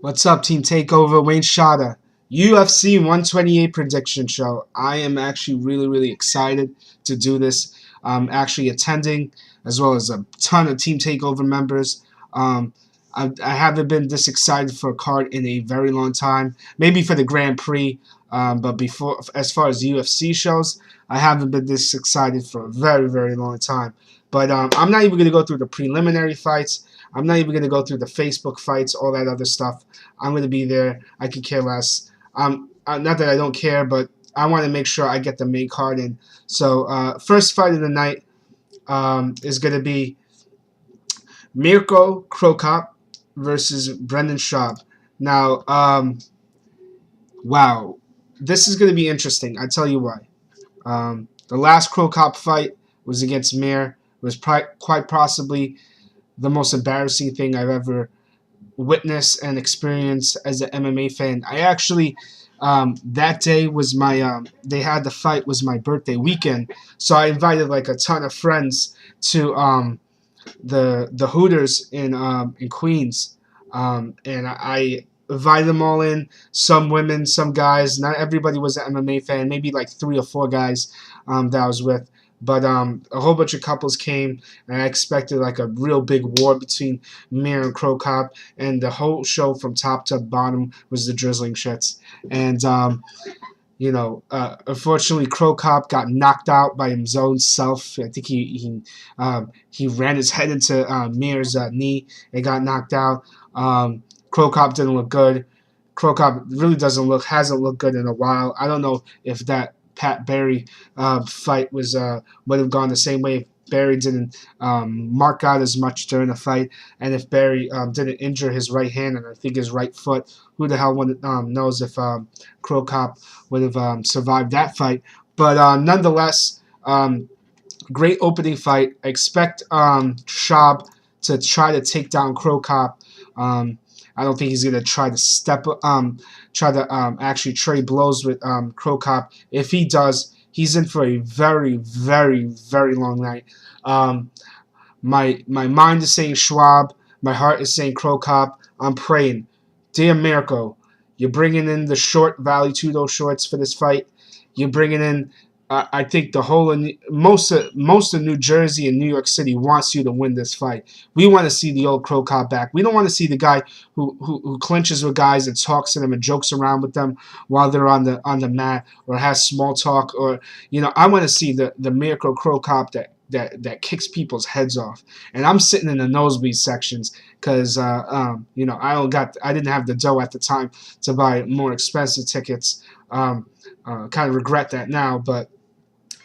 What's up, Team Takeover? Wayne Shada, UFC 128 prediction show. I am actually really excited to do this. I'm actually attending, as well as a ton of Team Takeover members. Um, I haven't been this excited for a card in a very long time. Maybe for the Grand Prix, but before, as far as UFC shows, I haven't been this excited for a very long time. But I'm not even going to go through the preliminary fights. I'm not even going to go through the Facebook fights, all that other stuff. I'm going to be there. I could care less. Not that I don't care, but I want to make sure I get the main card in. So first fight of the night is going to be Mirko Krokop versus Brendan Schaub. Now, wow, this is going to be interesting. I tell you why. The last Krokop fight was against Mir. It was quite possibly the most embarrassing thing I've ever witness and experience as an MMA fan. I actually that day was my they had the fight was my birthday weekend, so I invited like a ton of friends to the Hooters in Queens, and I invited them all in. Some women, some guys. Not everybody was an MMA fan. Maybe like 3 or 4 guys that I was with. But a whole bunch of couples came, and I expected like a real big war between Mir and Krokop, and the whole show from top to bottom was the drizzling shits. And unfortunately, Krokop got knocked out by his own self. I think he ran his head into Mir's knee and got knocked out. Krokop didn't look good. Krokop really hasn't looked good in a while. I don't know if that Pat Barry fight would have gone the same way if Barry didn't mark out as much during the fight, and if Barry didn't injure his right hand and I think his right foot. Who the hell knows if Krokop would have survived that fight? But nonetheless, great opening fight. I expect Schaub to try to take down Krokop. I don't think he's gonna try to actually trade blows with Krokop. If he does, he's in for a very long night. My mind is saying Schwab. My heart is saying Krokop. I'm praying, dear Mirko, you're bringing in the short Valley Tudo shorts for this fight. You're bringing in I think the whole of most of New Jersey and New York City wants you to win this fight. We want to see the old Krokop back. We don't want to see the guy who clinches with guys and talks to them and jokes around with them while they're on the mat or has small talk or I want to see the Mirko Krokop that kicks people's heads off. And I'm sitting in the nosebleed sections because I didn't have the dough at the time to buy more expensive tickets. Kind of regret that now, but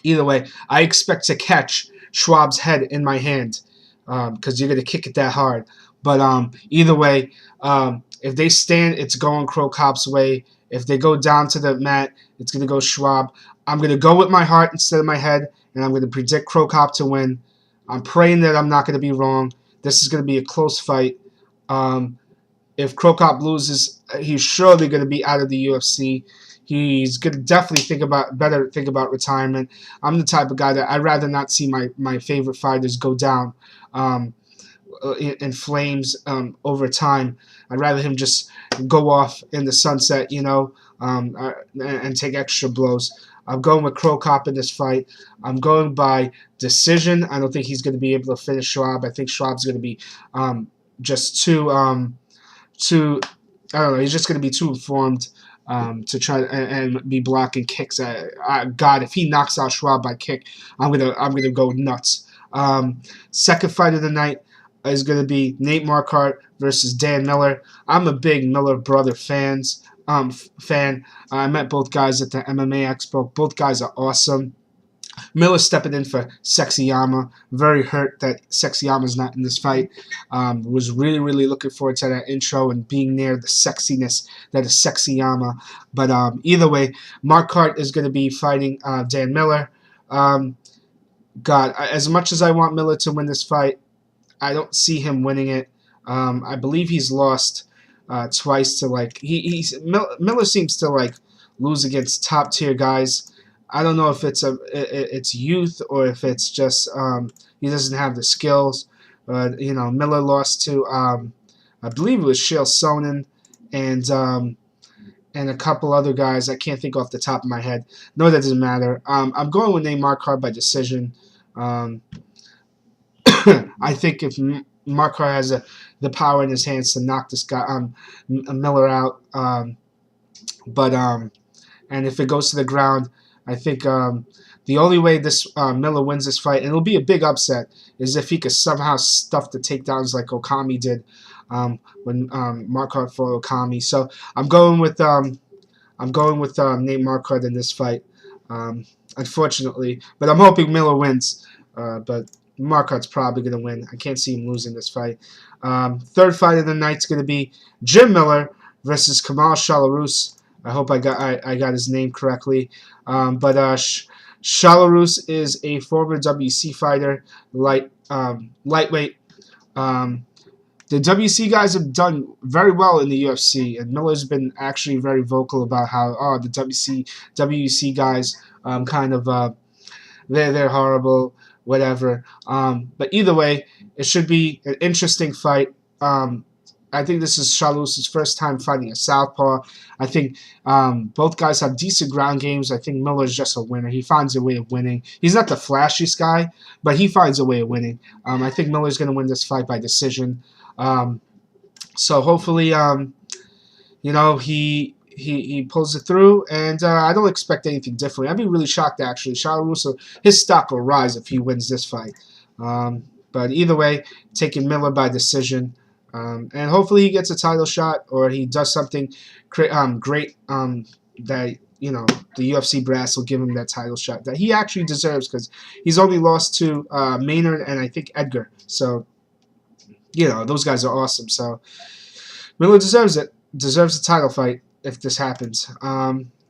either way, I expect to catch Schwab's head in my hand because you're going to kick it that hard. But either way, if they stand, it's going Krokop's way. If they go down to the mat, it's going to go Schwab. I'm going to go with my heart instead of my head, and I'm going to predict Krokop to win. I'm praying that I'm not going to be wrong. This is going to be a close fight. If Krokop loses, he's surely going to be out of the UFC. He's going to definitely think about retirement. I'm the type of guy that I'd rather not see my favorite fighters go down in flames over time. I'd rather him just go off in the sunset, and take extra blows. I'm going with Krokop in this fight. I'm going by decision. I don't think he's going to be able to finish Schwab. I think Schwab's going to be just too I don't know. He's just going to be too informed to try and be blocking kicks. God, if he knocks out Schwab by kick, I'm gonna go nuts. Second fight of the night is gonna be Nate Marquardt versus Dan Miller. I'm a big Miller brother fan. I met both guys at the MMA Expo. Both guys are awesome. Miller stepping in for Sexyama. Very hurt that Sexyama's not in this fight. Was really looking forward to that intro and being near the sexiness that is Sexyama. But either way, Marquardt is going to be fighting Dan Miller. God, as much as I want Miller to win this fight, I don't see him winning it. I believe he's lost twice to Miller seems to lose against top tier guys. I don't know if it's youth or if it's just he doesn't have the skills. Miller lost to I believe it was Chael Sonnen, and a couple other guys. I can't think off the top of my head. No, that doesn't matter. I'm going with Nate Marquardt by decision. Um, I think if Marquardt has the power in his hands to knock this guy Miller out, but and if it goes to the ground, I think the only way this Miller wins this fight, and it'll be a big upset, is if he could somehow stuff the takedowns like Okami did when Marquardt fought Okami. So I'm going with Nate Marquardt in this fight, unfortunately. But I'm hoping Miller wins. But Marquardt's probably going to win. I can't see him losing this fight. Third fight of the night is going to be Jim Miller versus Kamal Shalarus. I hope I got his name correctly. But Shalarus is a former WC fighter, lightweight. The WC guys have done very well in the UFC, and Miller's been actually very vocal about how the WC guys they're horrible, whatever. But either way, it should be an interesting fight. I think this is Shalarus's first time fighting a southpaw. I think both guys have decent ground games. I think Miller's just a winner. He finds a way of winning. He's not the flashiest guy, but he finds a way of winning. I think Miller's going to win this fight by decision. So hopefully, he pulls it through, and I don't expect anything different. I'd be really shocked, actually. Shalarus, his stock will rise if he wins this fight. But either way, taking Miller by decision. And hopefully he gets a title shot, or he does something great that, the UFC brass will give him that title shot that he actually deserves, because he's only lost to Maynard and I think Edgar. So, those guys are awesome. So Miller deserves it. Deserves a title fight if this happens.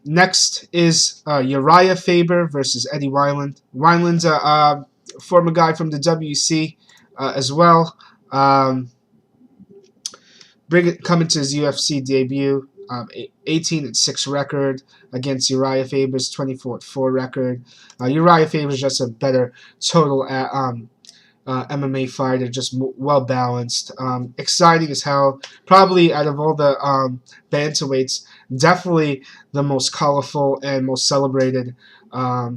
Next is Uriah Faber versus Eddie Wineland. Wineland's a former guy from the WC as well. Coming to his UFC debut, 18-6 record against Uriah Faber's 24-4 record. Uriah Faber's just a better total MMA fighter, just well balanced, exciting as hell. Probably out of all the bantamweights, definitely the most colorful and most celebrated. I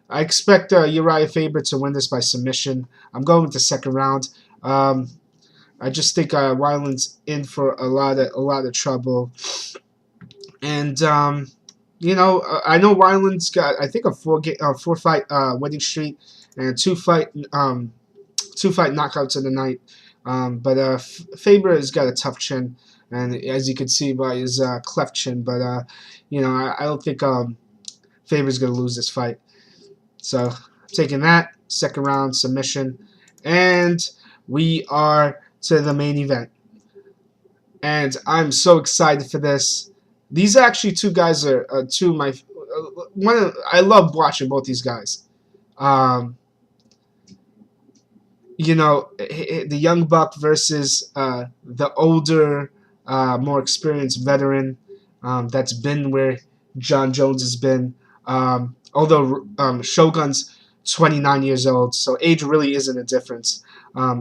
expect Uriah Faber to win this by submission. I'm going with the second round. I just think Wineland's in for a lot of trouble, and I know Wineland's got, I think, a four fight winning streak and two fight knockouts in the night. But Faber has got a tough chin, and as you can see by his cleft chin. But I don't think Faber's gonna lose this fight. So taking that second round submission, and we are to the main event, and I'm so excited for this. These actually two guys are two of my I love watching both these guys. The young buck versus the older, more experienced veteran that's been where John Jones has been. Although Shogun's 29 years old, so age really isn't a difference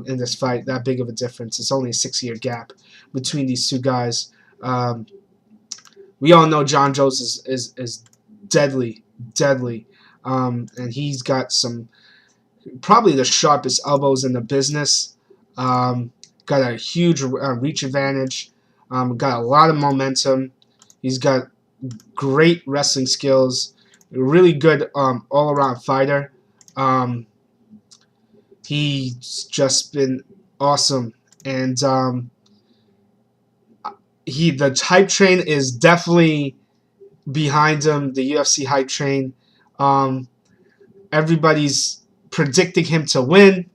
in this fight, that big of a difference. It's only a 6-year gap between these two guys. We all know John Jones is deadly, and he's got probably the sharpest elbows in the business. Got a huge reach advantage. Got a lot of momentum. He's got great wrestling skills. Really good all-around fighter. He's just been awesome, and the hype train is definitely behind him. The UFC hype train. Everybody's predicting him to win.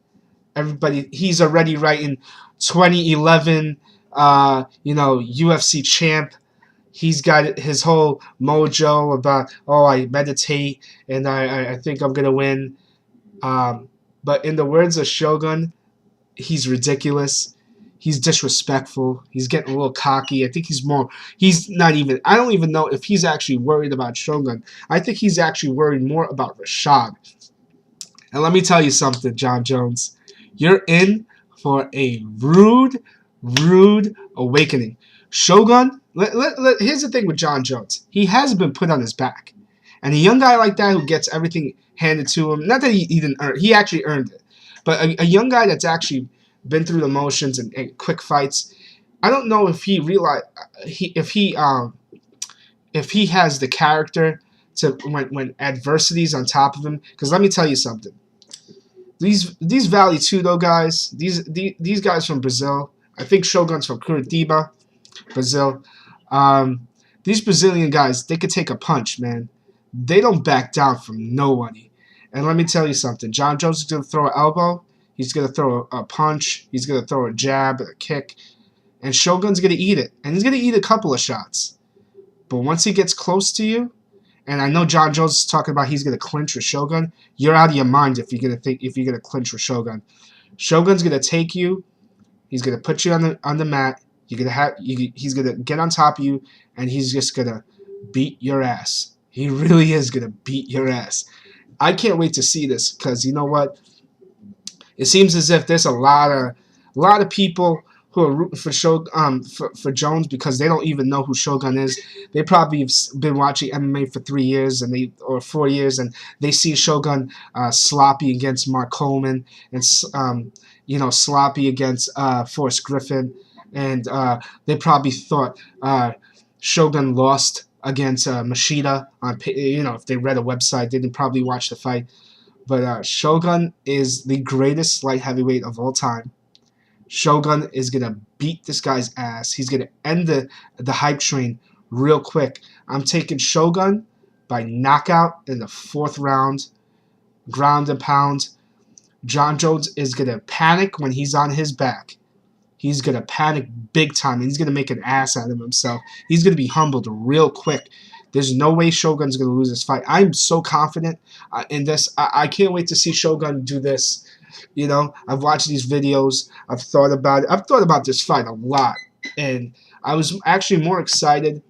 He's already writing 2011, UFC champ. He's got his whole mojo about, I meditate and I think I'm gonna win. But in the words of Shogun, he's ridiculous. He's disrespectful. He's getting a little cocky. I think I don't even know if he's actually worried about Shogun. I think he's actually worried more about Rashad. And let me tell you something, John Jones. You're in for a rude awakening. Shogun Here's the thing with John Jones. He has been put on his back. And a young guy like that who gets everything handed to him, not that he didn't earn, he actually earned it. But a young guy that's actually been through the motions and quick fights, I don't know if he realize if he has the character to when adversity's on top of him. Because let me tell you something. These Valley Tudo guys, these guys from Brazil, I think Shogun's from Curitiba, Brazil. Um, these Brazilian guys, they could take a punch, man. They don't back down from nobody. And let me tell you something. John Jones is going to throw an elbow. He's going to throw a punch. He's going to throw a jab, a kick. And Shogun's going to eat it. And he's going to eat a couple of shots. But once he gets close to you, and I know John Jones is talking about he's going to clinch with Shogun, you're out of your mind if you're going to clinch with Shogun. Shogun's going to take you. He's going to put you on the mat. He's going to get on top of you, and he's just going to beat your ass. He really is going to beat your ass. I can't wait to see this because you know what? It seems as if there's a lot of people who are rooting for Jones because they don't even know who Shogun is. They probably have been watching MMA for 3 years or 4 years, and they see Shogun sloppy against Mark Coleman and sloppy against Forrest Griffin, and they probably thought Shogun lost against Machida on if they read a website, they didn't probably watch the fight. But Shogun is the greatest light heavyweight of all time. Shogun is going to beat this guy's ass. He's going to end the hype train real quick. I'm taking Shogun by knockout in the 4th round, ground and pound. John Jones is going to panic when he's on his back. He's going to panic big time. He's going to make an ass out of himself. He's going to be humbled real quick. There's no way Shogun's going to lose this fight. I'm so confident in this. I can't wait to see Shogun do this. You know, I've watched these videos. I've thought about it. I've thought about this fight a lot. And I was actually more excited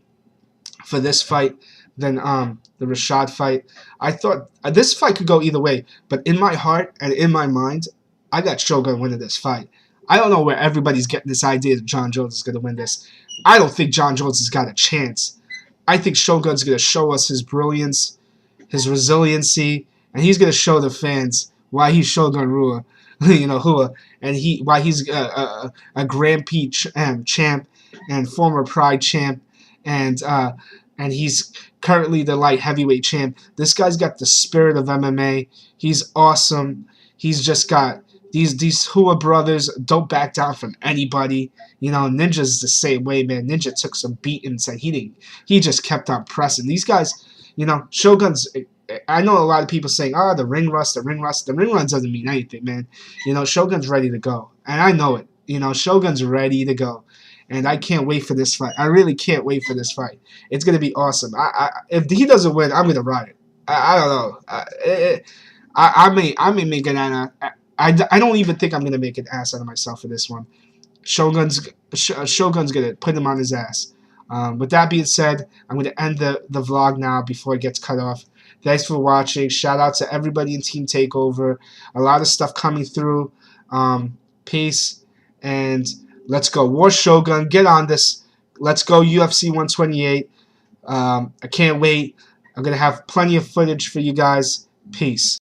for this fight than the Rashad fight. I thought this fight could go either way. But in my heart and in my mind, I got Shogun winning this fight. I don't know where everybody's getting this idea that John Jones is going to win this. I don't think John Jones has got a chance. I think Shogun's going to show us his brilliance, his resiliency, and he's going to show the fans why he's Shogun Rua, Hua, and why he's a Grand Prix champ and former Pride champ, and he's currently the light heavyweight champ. This guy's got the spirit of MMA. He's awesome. He's just got these Hua brothers don't back down from anybody. Ninja's the same way, man. Ninja took some beatings and he just kept on pressing. These guys, Shogun's, I know a lot of people saying, the ring rust. The ring rust doesn't mean anything, man. Shogun's ready to go. And I know it. Shogun's ready to go. And I can't wait for this fight. I really can't wait for this fight. It's going to be awesome. If he doesn't win, I'm going to riot. I don't know. I may make an I don't even think I'm going to make an ass out of myself for this one. Shogun's going to put him on his ass. With that being said, I'm going to end the vlog now before it gets cut off. Thanks for watching. Shout out to everybody in Team Takeover. A lot of stuff coming through. Peace. And let's go. War Shogun. Get on this. Let's go UFC 128. I can't wait. I'm going to have plenty of footage for you guys. Peace.